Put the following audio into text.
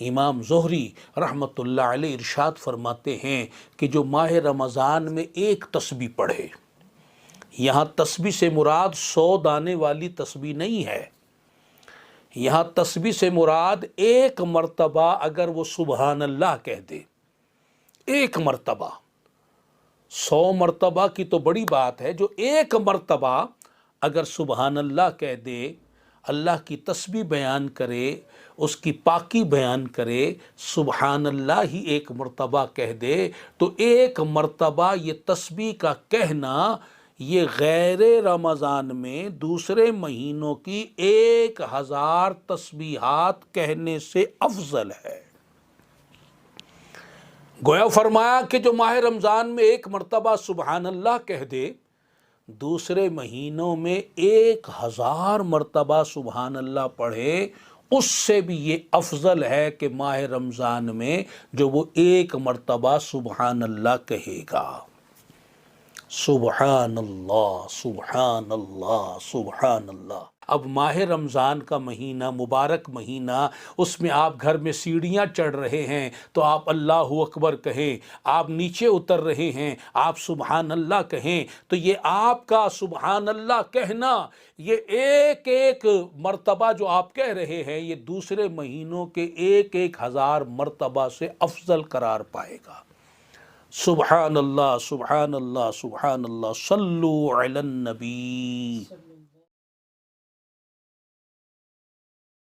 امام زہری رحمۃ اللہ علیہ ارشاد فرماتے ہیں کہ جو ماہ رمضان میں ایک تسبیح پڑھے، یہاں تسبیح سے مراد 100 دانے والی تسبیح نہیں ہے، یہاں تسبیح سے مراد ایک مرتبہ اگر وہ سبحان اللہ کہہ دے، ایک مرتبہ، 100 مرتبہ کی تو بڑی بات ہے، جو ایک مرتبہ اگر سبحان اللہ کہہ دے، اللہ کی تسبیح بیان کرے، اس کی پاکی بیان کرے، سبحان اللہ ہی ایک مرتبہ کہہ دے، تو ایک مرتبہ یہ تسبیح کا کہنا یہ غیر رمضان میں دوسرے مہینوں کی 1000 تسبیحات کہنے سے افضل ہے۔ گویا فرمایا کہ جو ماہ رمضان میں ایک مرتبہ سبحان اللہ کہہ دے، دوسرے مہینوں میں 1000 مرتبہ سبحان اللہ پڑھے، اس سے بھی یہ افضل ہے کہ ماہ رمضان میں جو وہ ایک مرتبہ سبحان اللہ کہے گا۔ سبحان اللہ، سبحان اللہ، سبحان اللہ۔ اب ماہ رمضان کا مہینہ، مبارک مہینہ، اس میں آپ گھر میں سیڑھیاں چڑھ رہے ہیں تو آپ اللہ اکبر کہیں، آپ نیچے اتر رہے ہیں آپ سبحان اللہ کہیں، تو یہ آپ کا سبحان اللہ کہنا، یہ ایک ایک مرتبہ جو آپ کہہ رہے ہیں، یہ دوسرے مہینوں کے 1000 مرتبہ سے افضل قرار پائے گا۔ سبحان اللہ، سبحان اللہ، سبحان اللہ، صلو علی النبی۔